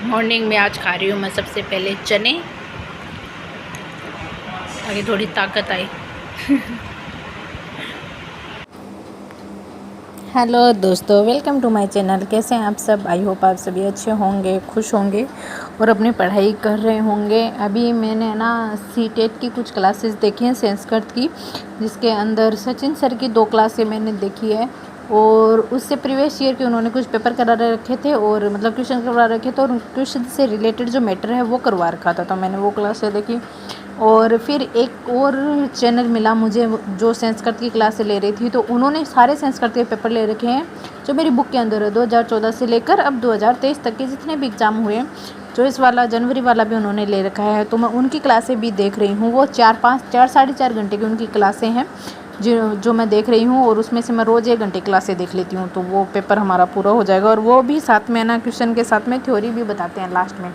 Morning में आज खा रही हूँ मैं सबसे पहले चने, ताकि थोड़ी ताकत आई। हेलो दोस्तों, वेलकम टू माय चैनल। कैसे हैं आप सब? आई होप आप सभी अच्छे होंगे, खुश होंगे और अपनी पढ़ाई कर रहे होंगे। अभी मैंने ना सीटेट की कुछ क्लासेस देखी हैं संस्कृत की, जिसके अंदर सचिन सर की 2 क्लासें मैंने देखी है और उससे प्रीवियस ईयर के उन्होंने कुछ पेपर करा रखे थे और मतलब क्वेश्चन करवा रखे थे और क्वेश्चन से रिलेटेड जो मैटर है वो करवा रखा था, तो मैंने वो क्लासें देखी। और फिर एक और चैनल मिला मुझे जो संस्कृत की क्लासें ले रही थी, तो उन्होंने सारे संस्कृत के पेपर ले रखे हैं जो मेरी बुक के अंदर है। 2014 से लेकर अब 2023 तक के जितने भी एग्ज़ाम हुए हैं, जो इस वाला जनवरी वाला भी उन्होंने ले रखा है, तो मैं उनकी क्लासें भी देख रही हूँ। वो 4 साढ़े 4 घंटे की उनकी क्लासें हैं जो मैं देख रही हूँ, और उसमें से मैं रोज़ 1 घंटे क्लासें देख लेती हूँ, तो वो पेपर हमारा पूरा हो जाएगा। और वो भी साथ में ना क्वेश्चन के साथ में थ्योरी भी बताते हैं लास्ट में।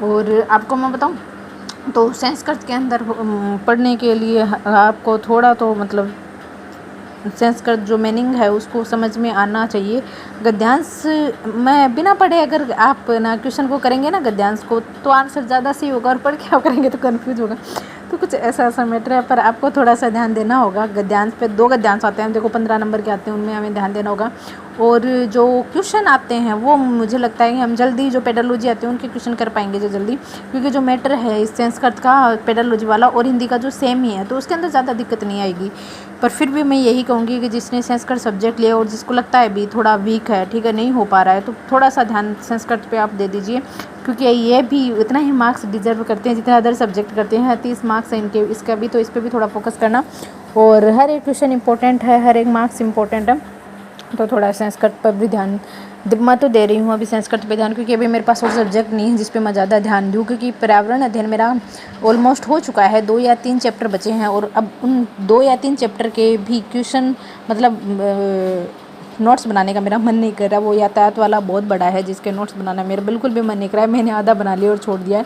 और आपको मैं बताऊँ तो संस्कृत के अंदर पढ़ने के लिए आपको थोड़ा तो मतलब संस्कृत जो मीनिंग है उसको समझ में आना चाहिए। गद्यांश मैं बिना पढ़े अगर आप ना क्वेश्चन को करेंगे ना गद्यांश को, तो आंसर ज़्यादा सही होगा, और पढ़ के आप करेंगे तो कन्फ्यूज होगा। तो कुछ ऐसा मैटर है, पर आपको थोड़ा सा ध्यान देना होगा। गद्यांश पे 2 गद्यांश आते हैं, देखो 15 नंबर के आते हैं, उनमें हमें ध्यान देना होगा। और जो क्वेश्चन आते हैं वो मुझे लगता है कि हम जल्दी जो पेडालॉजी आते हैं उनके क्वेश्चन कर पाएंगे जो जल्दी, क्योंकि जो मैटर है इस संस्कृत का पेडालॉजी वाला और हिंदी का जो सेम ही है, तो उसके अंदर ज़्यादा दिक्कत नहीं आएगी। पर फिर भी मैं यही कहूँगी कि जिसने संस्कृत सब्जेक्ट लिया और जिसको लगता है भी थोड़ा वीक है, ठीक है, नहीं हो पा रहा है, तो थोड़ा सा ध्यान संस्कृत पे आप दे दीजिए, क्योंकि ये भी उतना ही मार्क्स डिजर्व करते हैं जितना अदर सब्जेक्ट करते हैं। 30 मार्क्स हैं इनके, इसका भी, तो इस पर भी थोड़ा फोकस करना। और हर एक क्वेश्चन इंपॉर्टेंट है, हर एक मार्क्स इंपॉर्टेंट है, तो थोड़ा संस्कृत पर भी ध्यान मैं तो दे रही हूँ अभी संस्कृत पे ध्यान, क्योंकि अभी मेरे पास और सब्जेक्ट नहीं है जिस पे मैं ज़्यादा ध्यान दूँ, क्योंकि पर्यावरण अध्ययन मेरा ऑलमोस्ट हो चुका है। 2 या 3 चैप्टर बचे हैं, और अब उन 2 या 3 चैप्टर के भी क्वेश्चन मतलब नोट्स बनाने का मेरा मन नहीं कर रहा। वो यातायात वाला बहुत बड़ा है जिसके नोट्स बनाना मेरा बिल्कुल भी मन नहीं कर रहा है। मैंने आधा बना लिया और छोड़ दिया है।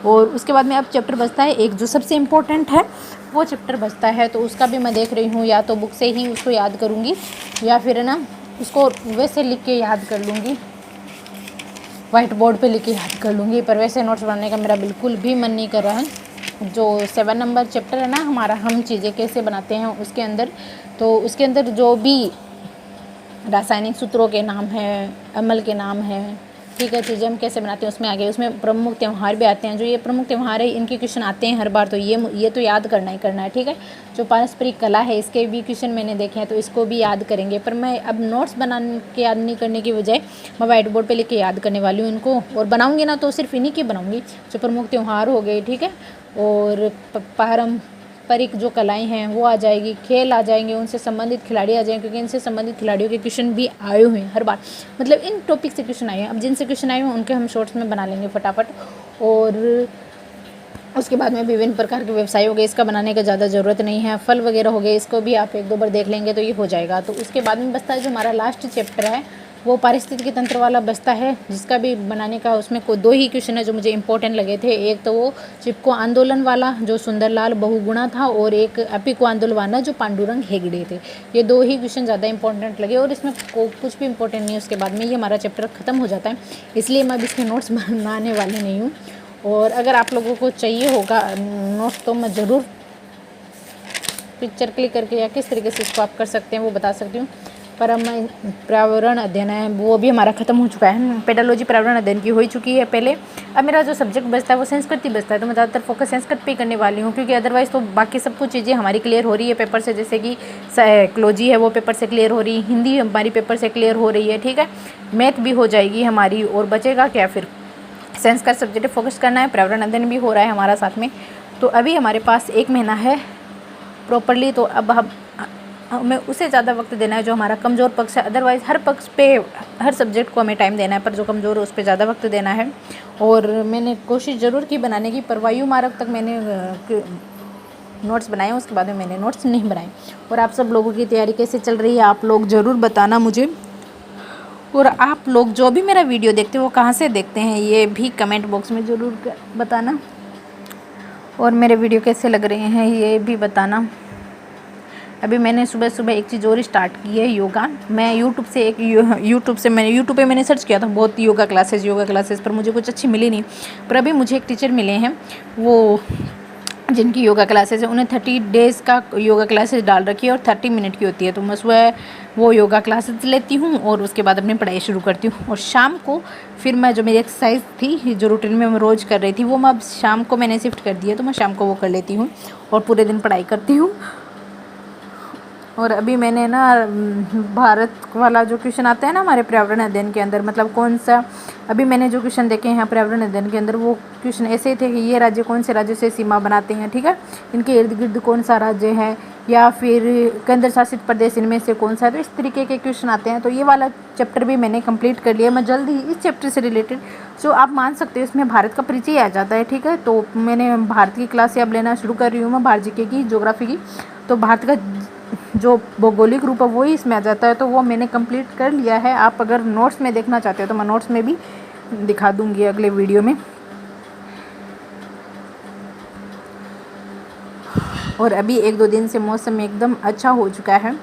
और उसके बाद में अब चैप्टर बचता है एक जो सबसे इम्पोर्टेंट है, वो चैप्टर बचता है, तो उसका भी मैं देख रही हूँ, या तो बुक से ही उसको याद करूँगी या फिर ना उसको वैसे लिख के याद कर लूँगी, वाइट बोर्ड पे लिख के याद कर लूँगी। पर वैसे नोट्स बनाने का मेरा बिल्कुल भी मन नहीं कर रहा है। जो 7 नंबर चैप्टर है ना हमारा, हम चीज़ें कैसे बनाते हैं, उसके अंदर, तो उसके अंदर जो भी रासायनिक सूत्रों के नाम हैं, अम्ल के नाम हैं, ठीक है, चीज़ें हम कैसे बनाते हैं उसमें आगे, उसमें प्रमुख त्यौहार भी आते हैं। जो ये प्रमुख त्यौहार है इनके क्वेश्चन आते हैं हर बार, तो ये तो याद करना ही करना है, ठीक है। जो पारस्परिक कला है इसके भी क्वेश्चन मैंने देखे हैं, तो इसको भी याद करेंगे। पर मैं अब नोट्स बना के याद नहीं करने की बजाय मैं वाइट बोर्ड पर लिख के याद करने वाली हूँ इनको। और बनाऊँगी ना तो सिर्फ इन्हीं की बनाऊँगी, जो प्रमुख त्यौहार हो गए, ठीक है, और पारंपरिक जो कलाएं हैं वो आ जाएगी, खेल आ जाएंगे, उनसे संबंधित खिलाड़ी आ जाएंगे, क्योंकि इनसे संबंधित खिलाड़ियों के क्वेश्चन भी आए हुए हैं हर बार, मतलब इन टॉपिक से क्वेश्चन आए हैं। अब जिनसे क्वेश्चन आए हैं उनके हम शॉर्ट्स में बना लेंगे फटाफट। और उसके बाद में विभिन्न प्रकार के व्यवसाय हो गए, इसका बनाने का ज़्यादा ज़रूरत नहीं है। फल वगैरह हो गए, इसको भी आप 1-2 बार देख लेंगे तो ये हो जाएगा। तो उसके बाद में बचता है जो हमारा लास्ट चैप्टर है, वो पारिस्थितिकी तंत्र वाला बचता है, जिसका भी बनाने का उसमें 2 ही क्वेश्चन है जो मुझे इंपॉर्टेंट लगे थे। एक तो वो चिपको आंदोलन वाला जो सुंदरलाल बहुगुणा था, और एक अपिको आंदोलन वाला जो पांडुरंग हेगड़े थे। ये 2 ही क्वेश्चन ज़्यादा इंपॉर्टेंट लगे, और इसमें कुछ भी इंपॉर्टेंट नहीं है। उसके बाद में ये हमारा चैप्टर ख़त्म हो जाता है, इसलिए मैं अब इसके नोट्स बनाने वाली नहीं हूँ। और अगर आप लोगों को चाहिए होगा नोट्स तो मैं ज़रूर पिक्चर क्लिक करके या किस तरीके से इसको आप कर सकते हैं वो बता सकती हूँ। पर अब मैं पर्यावरण अध्ययन है वो भी हमारा ख़त्म हो चुका है। पेडालॉजी पर्यावरण अध्ययन की हो चुकी है पहले। अब मेरा जो सब्जेक्ट बचता है वो संस्कृत ही बचता है, तो मैं ज़्यादातर फोकस संस्कृत पे करने वाली हूँ, क्योंकि अदरवाइज़ तो बाकी सब कुछ चीज़ें हमारी क्लियर हो रही है पेपर से, जैसे कि साइकोलॉजी है वो पेपर से क्लियर हो रही है, हिंदी हमारी पेपर से क्लियर हो रही है, ठीक है, मैथ भी हो जाएगी हमारी, और बचेगा क्या फिर संस्कृत सब्जेक्ट फोकस करना है, पर्यावरण अध्ययन भी हो रहा है हमारा साथ में। तो अभी हमारे पास 1 महीना है प्रॉपरली, तो अब हमें उसे ज़्यादा वक्त देना है जो हमारा कमज़ोर पक्ष है। अदरवाइज़ हर पक्ष पे हर सब्जेक्ट को हमें टाइम देना है, पर जो कमज़ोर है उस पर ज़्यादा वक्त देना है। और मैंने कोशिश ज़रूर की बनाने की, पर वायु मार्ग तक मैंने नोट्स बनाए, उसके बाद में मैंने नोट्स नहीं बनाए। और आप सब लोगों की तैयारी कैसे चल रही है आप लोग ज़रूर बताना मुझे। और आप लोग जो भी मेरा वीडियो देखते हो वो कहाँ से देखते हैं ये भी कमेंट बॉक्स में ज़रूर बताना, और मेरे वीडियो कैसे लग रहे हैं ये भी बताना। अभी मैंने सुबह सुबह एक चीज़ और स्टार्ट की है, योगा। मैं यूट्यूब पे मैंने सर्च किया था बहुत योगा क्लासेस, पर मुझे कुछ अच्छी मिली नहीं। पर अभी मुझे एक टीचर मिले हैं, वो जिनकी योगा क्लासेस है, उन्हें 30 डेज़ का योगा क्लासेस डाल रखी है और 30 मिनट की होती है। तो मैं सुबह वो योगा क्लासेस लेती हूँ और उसके बाद अपनी पढ़ाई शुरू करती हूँ। और शाम को फिर मैं जो मेरी एक्सरसाइज थी, जो रूटीन में मैं रोज़ कर रही थी, वो मैं अब शाम को मैंने शिफ्ट कर दिया, तो मैं शाम को वो कर लेती हूँ और पूरे दिन पढ़ाई करती हूँ। और अभी मैंने ना भारत वाला जो क्वेश्चन आता है ना हमारे पर्यावरण अध्ययन के अंदर, मतलब कौन सा, अभी मैंने जो क्वेश्चन देखे हैं पर्यावरण अध्ययन के अंदर, वो क्वेश्चन ऐसे थे कि ये राज्य कौन से राज्य से सीमा बनाते हैं, ठीक है, इनके इर्द गिर्द कौन सा राज्य है, या फिर केंद्र शासित प्रदेश इनमें से कौन सा है। तो इस तरीके के क्वेश्चन आते हैं। तो ये वाला चैप्टर भी मैंने कंप्लीट कर लिया। मैं जल्द ही इस चैप्टर से रिलेटेड, जो आप मान सकते हो, इसमें भारत का परिचय आ जाता है, ठीक है। तो मैंने भारत की क्लास से अब लेना शुरू कर रही हूँ, मैं भारत जीके की, ज्योग्राफी की। तो भारत का जो भौगोलिक रूप है वही इसमें आ जाता है, तो वो मैंने कंप्लीट कर लिया है। आप अगर नोट्स में देखना चाहते हो तो मैं नोट्स में भी दिखा दूंगी अगले वीडियो में। और अभी 1-2 दिन से मौसम एकदम अच्छा हो चुका है।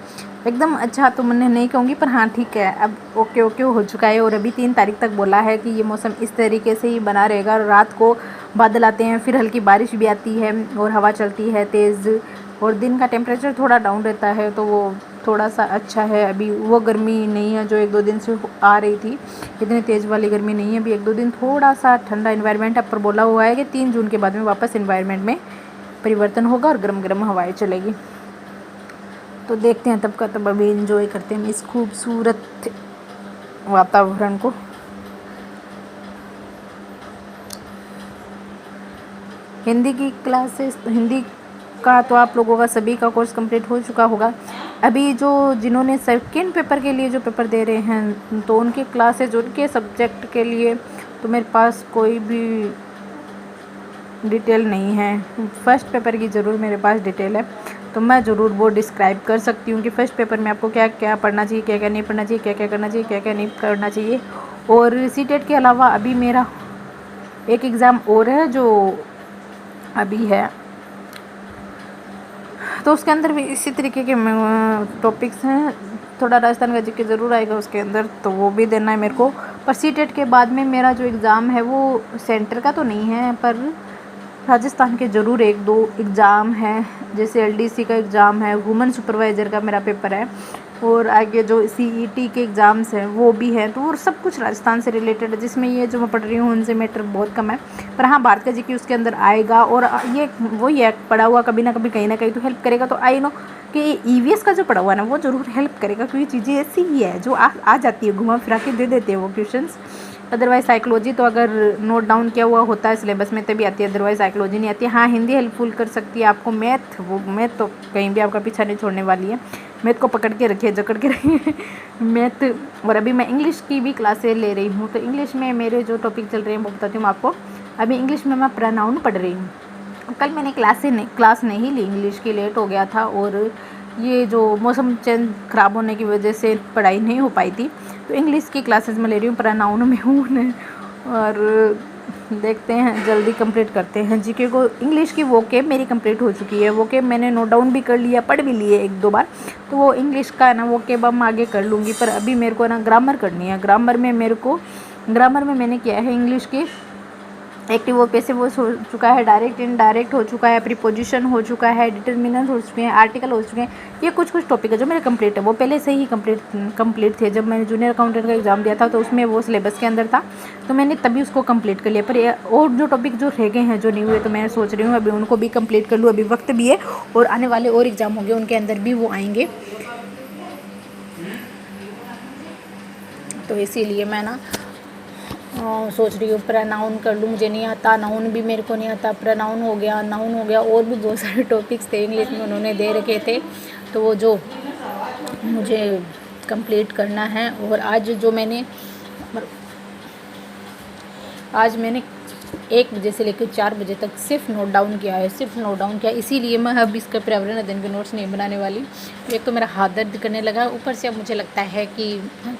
एकदम अच्छा तो मैं नहीं कहूँगी, पर हाँ ठीक है, अब ओके हो चुका है। और अभी 3 तारीख तक बोला है कि ये मौसम इस तरीके से ही बना रहेगा। रात को बादल आते हैं, फिर हल्की बारिश भी आती है और हवा चलती है तेज़, और दिन का टेम्परेचर थोड़ा डाउन रहता है, तो वो थोड़ा सा अच्छा है। अभी वो गर्मी नहीं है जो 1-2 दिन से आ रही थी, इतनी तेज़ वाली गर्मी नहीं है। अभी 1-2 दिन थोड़ा सा ठंडा इन्वायरमेंट है, पर बोला हुआ है कि 3 जून के बाद में वापस इन्वायरमेंट में परिवर्तन होगा और गर्म गर्म हवाएं चलेगी। तो देखते हैं तब का तब, अभी इंजॉय करते हैं इस खूबसूरत वातावरण को। हिंदी की क्लासेस, हिंदी का तो आप लोगों का सभी का कोर्स कंप्लीट हो चुका होगा। अभी जो जिन्होंने सेकेंड पेपर के लिए जो पेपर दे रहे हैं, तो उनकी क्लासेज, उनके सब्जेक्ट के लिए तो मेरे पास कोई भी डिटेल नहीं है। फर्स्ट पेपर की ज़रूर मेरे पास डिटेल है, तो मैं ज़रूर वो डिस्क्राइब कर सकती हूँ कि फ़र्स्ट पेपर में आपको क्या क्या पढ़ना चाहिए, क्या क्या नहीं पढ़ना चाहिए, क्या क्या करना चाहिए, क्या क्या नहीं करना चाहिए। और सीटेट के अलावा अभी मेरा एक एग्ज़ाम और है जो अभी है, तो उसके अंदर भी इसी तरीके के टॉपिक्स हैं। थोड़ा राजस्थान का जीके ज़रूर आएगा उसके अंदर, तो वो भी देना है मेरे को। पर सीटेट के बाद में मेरा जो एग्ज़ाम है वो सेंटर का तो नहीं है, पर राजस्थान के ज़रूर 1-2 एग्ज़ाम है। जैसे एलडीसी का एग्ज़ाम है, वुमेन सुपरवाइज़र का मेरा पेपर है, और आगे जो सीईटी के एग्ज़ाम्स हैं वो भी हैं। तो वो सब कुछ राजस्थान से रिलेटेड है, जिसमें ये जो मैं पढ़ रही हूँ उनसे मैटर बहुत कम है। पर हाँ, भारत का जीके उसके अंदर आएगा, और ये वही है, पढ़ा हुआ कभी ना कहीं तो हेल्प करेगा। तो आई नो कि ईवीएस का जो पढ़ा हुआ है ना, वो ज़रूर हेल्प करेगा, क्योंकि चीज़ें ऐसी ही है जो आ जाती है, घुमा फिरा के दे देते हैं वो क्वेश्चंस। अदरवाइज साइकोलॉजी तो अगर नोट डाउन किया हुआ होता है सिलेबस में तभी आती है, अदरवाइज साइकोलॉजी नहीं आती है। हाँ, हिंदी हेल्पफुल कर सकती है आपको। मैथ तो कहीं भी आपका पीछा नहीं छोड़ने वाली है। मैथ को पकड़ के रखिए, जकड़ के रखिए मैथ। और अभी मैं इंग्लिश की भी क्लासें ले रही हूँ, तो इंग्लिश में मेरे जो टॉपिक चल रहे हैं वो बताती हूँ आपको। अभी इंग्लिश में मैं प्रोनाउन पढ़ रही हूँ। कल मैंने क्लास नहीं ली इंग्लिश की, लेट हो गया था, और ये जो मौसम चेंज ख़राब होने की वजह से पढ़ाई नहीं हो पाई थी। तो इंग्लिश की क्लासेस में ले रही हूँ, प्रोनाउन में हूँ, और देखते हैं जल्दी कंप्लीट करते हैं जीके को। इंग्लिश की वोकेब मेरी कंप्लीट हो चुकी है, वोकेब मैंने नोट डाउन भी कर लिया, पढ़ भी लिए 1-2 बार। तो वो इंग्लिश का है ना वोकेब हम आगे कर लूँगी। पर अभी मेरे को ना ग्रामर करनी है। ग्रामर में मैंने किया है इंग्लिश की एक्टिव और पैसिव वॉइस हो चुका है, डायरेक्ट इनडायरेक्ट हो चुका है, प्रीपोजिशन हो चुका है, डिटर्मिनेंट हो चुके हैं, आर्टिकल हो चुके हैं। ये कुछ टॉपिक है जो मेरे कंप्लीट है, वो पहले से ही कंप्लीट थे। जब मैंने जूनियर अकाउंटेंट का एग्ज़ाम दिया था तो उसमें वो सिलेबस के अंदर था, तो मैंने तभी उसको कंप्लीट कर लिया। पर और जो टॉपिक जो रह गए हैं, जो नहीं हुए, तो मैं सोच रही हूँ अभी उनको भी कंप्लीट कर लूँ। अभी वक्त भी है, और आने वाले और एग्ज़ाम होंगे उनके अंदर भी वो आएंगे। तो इसीलिए मैं ना सोच रही हूँ प्रोनाउन कर लूँ। मुझे नहीं आता, नाउन भी मेरे को नहीं आता। प्रोनाउन हो गया, नाउन हो गया, और भी बहुत सारे टॉपिक्स थे इंग्लिश में उन्होंने दे रखे थे, तो वो जो मुझे कंप्लीट करना है। और आज मैंने 1 बजे से लेकर 4 बजे तक सिर्फ नोट डाउन किया है, सिर्फ नोट डाउन किया। इसीलिए मैं अब इसका पर्यावरण अध्ययन के नोट्स नहीं बनाने वाली। एक तो मेरा हाथ दर्द करने लगा, ऊपर से अब मुझे लगता है कि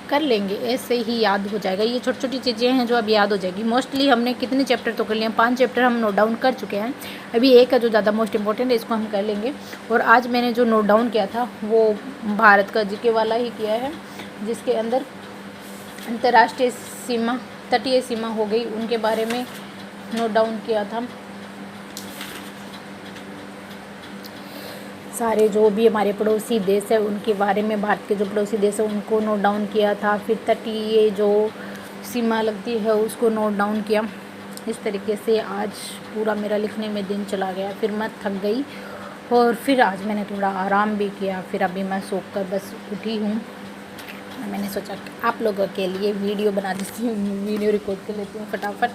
कर लेंगे, ऐसे ही याद हो जाएगा। ये छोटी छोटी चीज़ें हैं जो अब याद हो जाएगी। मोस्टली हमने कितने चैप्टर तो कर लिए हैं, 5 चैप्टर हम नोट डाउन कर चुके हैं। अभी एक है जो ज़्यादा मोस्ट इंपॉर्टेंट है, इसको हम कर लेंगे। और आज मैंने जो नोट डाउन किया था वो भारत का जीके वाला ही किया है, जिसके अंदर अंतर्राष्ट्रीय सीमा, तटीय सीमा हो गई, उनके बारे में नोट डाउन किया था। सारे जो भी हमारे पड़ोसी देश है उनके बारे में, भारत के जो पड़ोसी देश है उनको नोट डाउन किया था। फिर तटीय जो सीमा लगती है उसको नोट डाउन किया। इस तरीके से आज पूरा मेरा लिखने में दिन चला गया। फिर मैं थक गई और फिर आज मैंने थोड़ा आराम भी किया। फिर अभी मैं सोकर बस उठी हूँ। मैंने सोचा कि आप लोगों के लिए वीडियो बना देती हूँ, वीडियो रिकॉर्ड कर लेती हूँ फटाफट,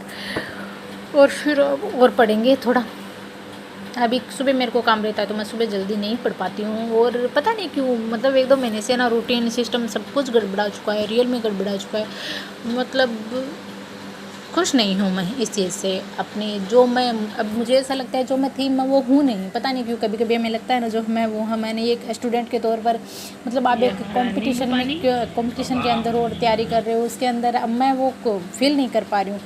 और फिर और पढ़ेंगे थोड़ा। अभी सुबह मेरे को काम रहता है तो मैं सुबह जल्दी नहीं पढ़ पाती हूँ, और पता नहीं क्यों, मतलब 1-2 महीने से ना रूटीन सिस्टम सब कुछ गड़बड़ा चुका है, रियल में गड़बड़ा चुका है। मतलब खुश नहीं हूँ मैं इस चीज़ से। अपनी जो मैं, अब मुझे ऐसा लगता है जो मैं थी मैं वो हूँ नहीं, पता नहीं क्यों। कभी कभी हमें लगता है ना जो मैं वो, मैंने एक स्टूडेंट के तौर पर, मतलब आप एक कंपटीशन के अंदर हो और तैयारी कर रहे हो, उसके अंदर अब मैं वो फील नहीं कर पा रही हूँ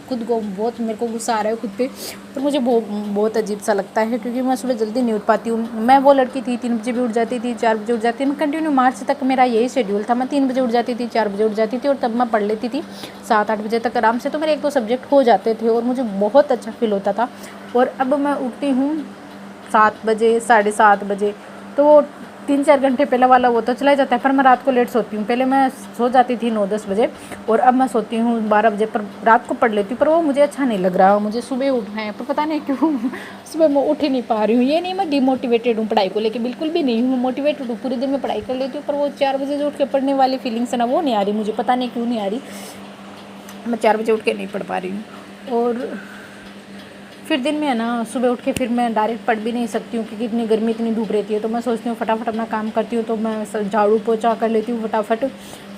खुद को बहुत मेरे को गुस्सा आ रहा है खुद पे, और मुझे बहुत अजीब सा लगता है, क्योंकि मैं सुबह जल्दी नहीं उठ पाती हूँ। मैं वो लड़की थी 3 बजे भी उठ जाती थी, 4 बजे उठ जाती थी। मैं कंटिन्यू मार्च तक मेरा यही शेड्यूल था। मैं 3 बजे उठ जाती थी, 4 बजे उठ जाती थी, और तब मैं पढ़ लेती थी 7-8 बजे तक आराम से। तो मेरे 1-2 सब्जेक्ट हो जाते थे और मुझे बहुत अच्छा फील होता था। और अब मैं उठती हूँ 7 बजे, 7:30 बजे, तो वो 3-4 घंटे पहले वाला वो तो चला जाता है। पर मैं रात को लेट सोती हूँ। पहले मैं सो जाती थी 9-10 बजे, और अब मैं सोती हूँ 12 बजे, पर रात को पढ़ लेती हूँ। पर वो मुझे अच्छा नहीं लग रहा, मुझे सुबह उठना है, पर पता नहीं क्यों सुबह मैं उठ ही नहीं पा रही हूँ। ये नहीं मैं डिमोटिवेटेड हूँ पढ़ाई को लेकर, बिल्कुल भी नहीं हूँ। मोटिवेटेड हूँ, पूरे दिन में पढ़ाई कर लेती हूँ, पर वो 4 बजे जो उठ के पढ़ने वाली फीलिंग्स है ना, वो नहीं आ रही मुझे, पता नहीं क्यों नहीं आ रही। मैं 4 बजे उठ के नहीं पढ़ पा रही हूँ। और फिर दिन में है ना, सुबह उठ के फिर मैं डायरेक्ट पढ़ भी नहीं सकती हूँ, क्योंकि इतनी गर्मी, इतनी धूप रहती है। तो मैं सोचती हूँ फटाफट अपना काम करती हूँ, तो मैं झाड़ू पोछा कर लेती हूँ फटाफट,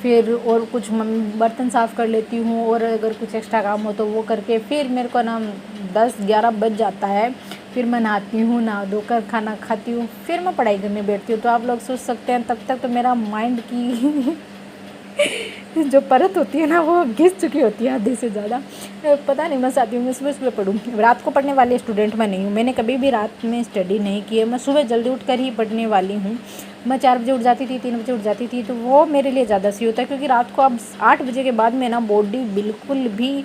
फिर और कुछ बर्तन साफ़ कर लेती हूँ, और अगर कुछ एक्स्ट्रा काम हो तो वो करके फिर मेरे को ना 10-11 बज जाता है। फिर मैं नहाती हूँ, नहा धोकर खाना खाती हूँ, फिर मैं पढ़ाई करने बैठती हूँ। तो आप लोग सोच सकते हैं तब तक तो मेरा माइंड की जो परत होती है ना, वो घिस चुकी होती है आधे से ज़्यादा। पता नहीं, मैं चाहती हूँ मैं सुबह सुबह पढ़ूँ। रात को पढ़ने वाली स्टूडेंट मैं नहीं हूँ, मैंने कभी भी रात में स्टडी नहीं की है। मैं सुबह जल्दी उठ कर ही पढ़ने वाली हूँ। मैं 4 बजे उठ जाती थी, 3 बजे उठ जाती थी, तो वो मेरे लिए ज़्यादा सही होता है, क्योंकि रात को अब 8 बजे के बाद में ना बॉडी बिल्कुल भी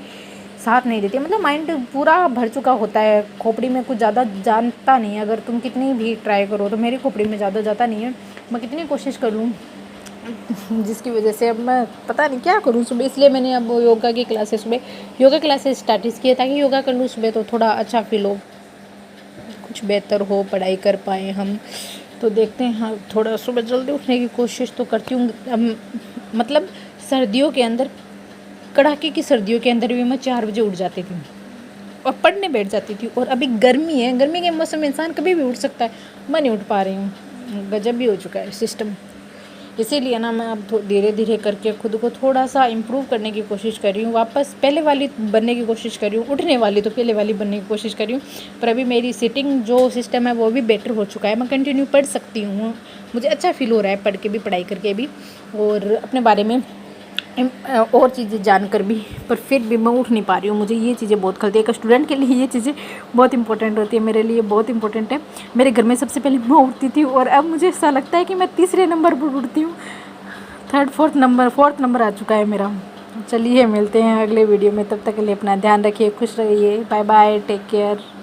साथ नहीं देती। मतलब माइंड पूरा भर चुका होता है, खोपड़ी में कुछ ज़्यादा जानता नहीं है। अगर तुम कितनी भी ट्राई करो तो मेरी खोपड़ी में ज़्यादा जाता नहीं है। मैं कितनी कोशिश कर लूँ, जिसकी वजह से अब मैं पता नहीं क्या करूँ सुबह। इसलिए मैंने अब योगा की क्लासेस, सुबह योगा क्लासेस स्टार्ट किए, ताकि योगा कर लूँ सुबह तो थोड़ा अच्छा फील हो, कुछ बेहतर हो, पढ़ाई कर पाएँ हम। तो देखते हैं, हाँ थोड़ा सुबह जल्दी उठने की कोशिश तो करती हूँ। मतलब सर्दियों के अंदर, कड़ाके की सर्दियों के अंदर भी मैं 4 बजे उठ जाती थी और पढ़ने बैठ जाती थी। और अभी गर्मी है, गर्मी के मौसम में इंसान कभी भी उठ सकता है, मैं नहीं उठ पा रही हूँ। गजब भी हो चुका है सिस्टम। इसीलिए ना मैं अब धीरे धीरे करके खुद को थोड़ा सा इम्प्रूव करने की कोशिश कर रही हूँ, वापस पहले वाली बनने की कोशिश कर रही हूँ। उठने वाली तो पहले वाली बनने की कोशिश कर रही हूँ, पर अभी मेरी सिटिंग जो सिस्टम है वो भी बेटर हो चुका है। मैं कंटिन्यू पढ़ सकती हूँ, मुझे अच्छा फील हो रहा है पढ़ के भी, पढ़ाई करके भी, और अपने बारे में और चीज़ें जानकर भी। पर फिर भी मैं उठ नहीं पा रही हूँ। मुझे ये चीज़ें बहुत खलती है। एक स्टूडेंट के लिए ये चीज़ें बहुत इंपॉर्टेंट होती है, मेरे लिए बहुत इंपॉर्टेंट है। मेरे घर में सबसे पहले मैं उठती थी, और अब मुझे ऐसा लगता है कि मैं तीसरे नंबर पर उठती हूँ। 4th नंबर आ चुका है मेरा। चलिए मिलते हैं अगले वीडियो में, तब तक के लिए अपना ध्यान रखिए, खुश रहिए, बाय बाय, टेक केयर।